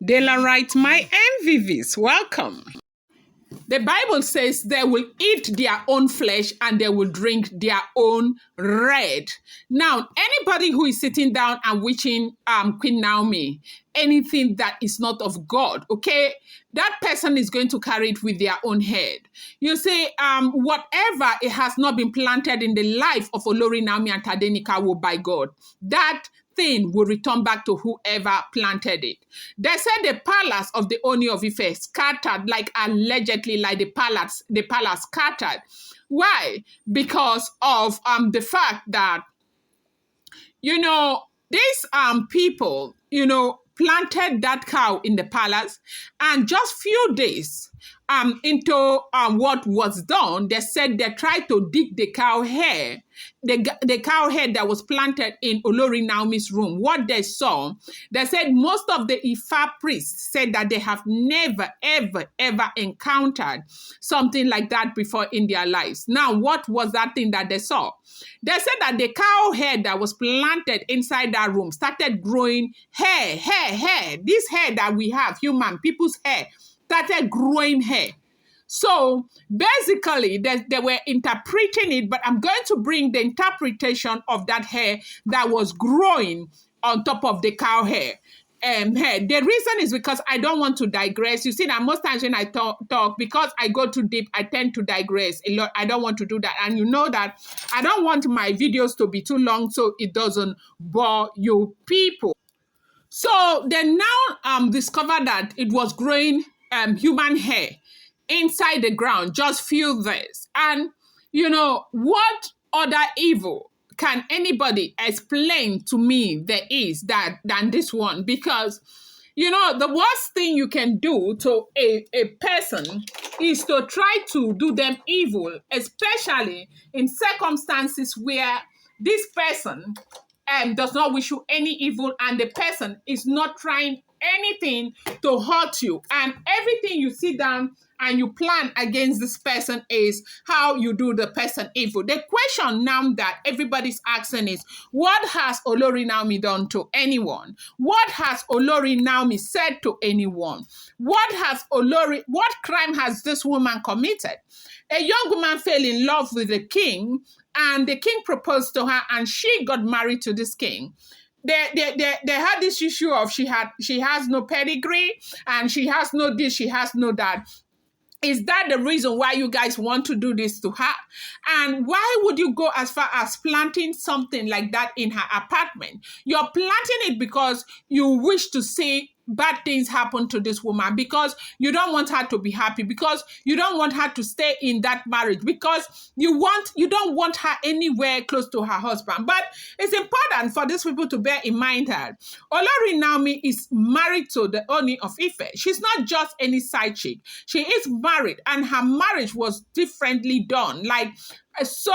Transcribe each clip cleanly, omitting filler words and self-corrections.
Daylight, my MVVs, welcome. The Bible says they will eat their own flesh and they will drink their own red. Now, anybody who is sitting down and wishing Queen Naomi anything that is not of God, okay, that person is going to carry it with their own head. You see, whatever it has not been planted in the life of Olori Naomi and Tadenika will by God. That thing will return back to whoever planted it. They said the palace of the Ooni of Ife scattered, like allegedly, like the palace scattered. Why? Because of the fact that, these people, planted that cow in the palace, and just few days into what was done, they said they tried to dig the cow hair, the cow hair that was planted in Olori Naomi's room. What they saw, they said most of the Ifa priests said that they have never, ever, ever encountered something like that before in their lives. Now, what was that thing that they saw? They said that the cow hair that was planted inside that room started growing hair. This hair that we have, human people's hair, started growing hair. So basically, they were interpreting it, but I'm going to bring the interpretation of that hair that was growing on top of the cow hair. The reason is because I don't want to digress. You see that most times when I talk, because I go too deep, I tend to digress a lot. I don't want to do that. And you know that I don't want my videos to be too long so it doesn't bore you people. So they now discovered that it was growing human hair inside the ground, just few days. And, what other evil can anybody explain to me there is than this one? Because, the worst thing you can do to a person is to try to do them evil, especially in circumstances where this person does not wish you any evil and the person is not trying anything to hurt you. And everything you sit down and you plan against this person is how you do the person evil. The question now that everybody's asking is, what has Olori Naomi done to anyone? What has Olori Naomi said to anyone? What crime has this woman committed? A young woman fell in love with the king, and the king proposed to her, and she got married to this king. They had this issue of she has no pedigree, and she has no this, she has no that. Is that the reason why you guys want to do this to her? And why would you go as far as planting something like that in her apartment? You're planting it because you wish to see bad things happen to this woman, because you don't want her to be happy, because you don't want her to stay in that marriage, because you don't want her anywhere close to her husband. But it's important for these people to bear in mind that Olori Naomi is married to the Ooni of Ife. She's not just any side chick. She is married, and her marriage was differently done. So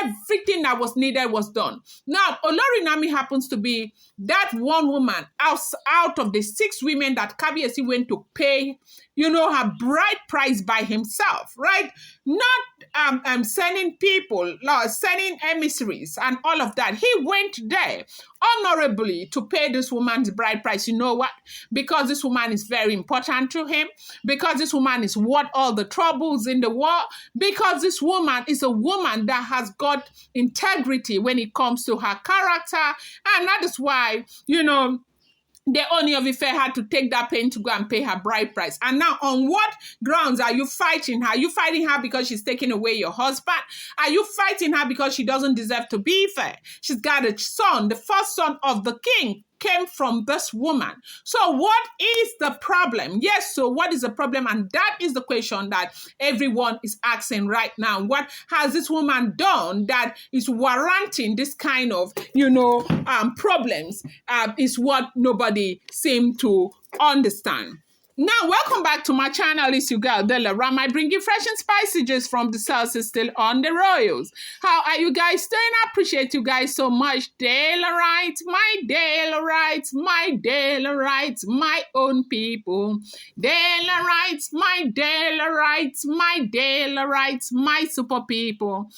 everything that was needed was done. Now, Olori Naomi happens to be that one woman out of the 6 women that Kabiyesi went to pay, her bride price by himself, right? Not sending people, sending emissaries and all of that. He went there honorably to pay this woman's bride price. You know what? Because this woman is very important to him, because this woman is worth all the troubles in the world, because this woman is a woman that has got integrity when it comes to her character. And that is why, the Ooni of Ife had to take that pain to go and pay her bride price. And now, on what grounds are you fighting her? Are you fighting her because she's taking away your husband? Are you fighting her because she doesn't deserve to be fair? She's got a son, the first son of the king came from this woman. So what is the problem? Yes, so what is the problem? And that is the question that everyone is asking right now. What has this woman done that is warranting this kind of, problems? Is what nobody seems to understand. Now, welcome back to my channel. It's your girl, Della Ram. I bring you fresh and spicy just from the sauces still on the royals. How are you guys doing? I appreciate you guys so much. Daylight, my Daylight, my Daylight, my own people. Daylight, my Daylight, my Daylight, my super people.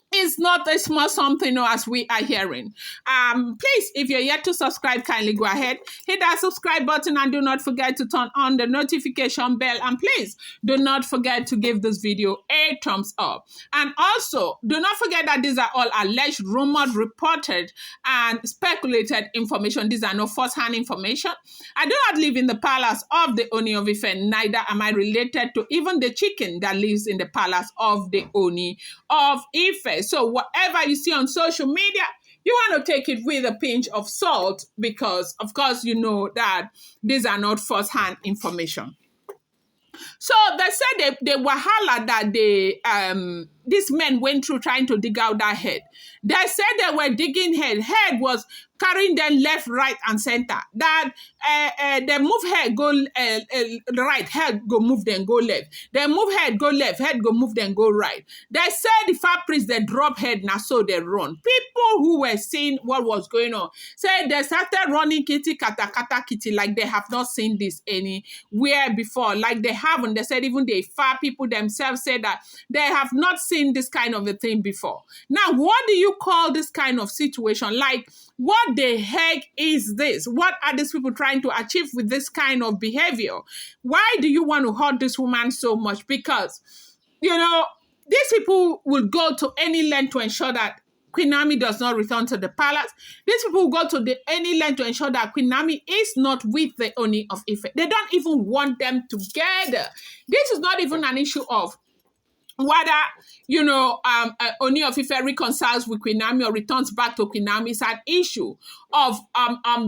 It's not a small something, no, as we are hearing. Please, if you're yet to subscribe, kindly go ahead, hit that subscribe button, and do not forget to turn on the notification bell. And please do not forget to give this video a thumbs up. And also, do not forget that these are all alleged, rumored, reported, and speculated information. These are no first-hand information. I do not live in the palace of the Ooni of Ife, neither am I related to even the chicken that lives in the palace of the Ooni of Ife. So whatever you see on social media, you want to take it with a pinch of salt, because of course you know that these are not first-hand information. So they said the wahala that these men went through trying to dig out that head. They said they were digging head. Head was carrying them left, right, and center. That they move head, go right, head go move, then go left. They move head, go left, head go move, then go right. They said the far priest, they drop head, now so they run. People who were seeing what was going on said they started running kitty, kata, kata, kitty, like they have not seen this anywhere before. Like they haven't. They said even the far people themselves said that they have not seen this kind of a thing before. Now, what do you call this kind of situation? Like, what the heck is this? What are these people trying to achieve with this kind of behavior? Why do you want to hurt this woman so much? Because, you know, these people will go to any length to ensure that Queen Naomi does not return to the palace. These people will go to any length to ensure that Queen Naomi is not with the Ooni of Ife. They don't even want them together. This is not even an issue of whether, you know, Ooni of Ife reconciles with Queen Naomi or returns back to Queen Naomi. Is an issue of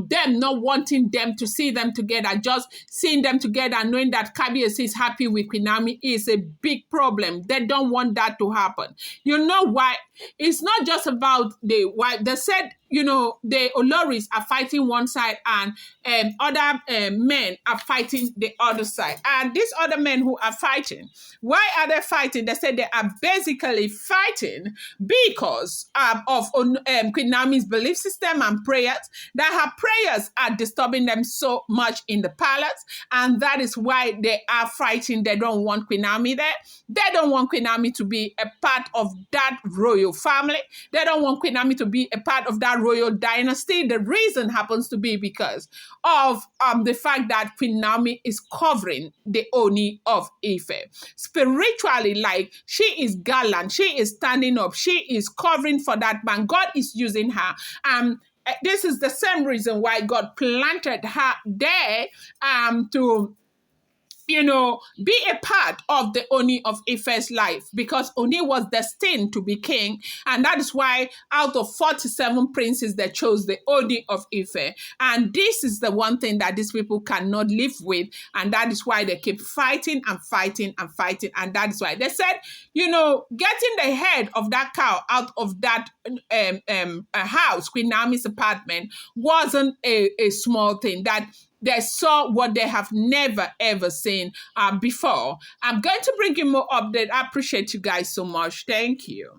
them not wanting them to see them together. Just seeing them together and knowing that Kabiyesi is happy with Queen Naomi is a big problem. They don't want that to happen. You know why? It's not just about the wife. They said, you know, the Oloris are fighting one side and other men are fighting the other side. And these other men who are fighting, why are they fighting? They said they are basically fighting because of Queen Naomi's belief system and prayers, that her prayers are disturbing them so much in the palace. And that is why they are fighting. They don't want Queen Naomi there. They don't want Queen Naomi to be a part of that royal family. They don't want Queen Naomi to be a part of that royal dynasty. The reason happens to be because of the fact that Queen Naomi is covering the Ooni of Ife. Spiritually, like, she is gallant, she is standing up, she is covering for that man. God is using her. This is the same reason why God planted her there to, you know, be a part of the Ooni of Ife's life, because Ooni was destined to be king. And that is why out of 47 princes, they chose the Ooni of Ife. And this is the one thing that these people cannot live with. And that is why they keep fighting and fighting and fighting. And that is why they said, you know, getting the head of that cow out of that house, Queen Naomi's apartment, wasn't a small thing. That they saw what they have never, ever seen before. I'm going to bring you more update. I appreciate you guys so much. Thank you.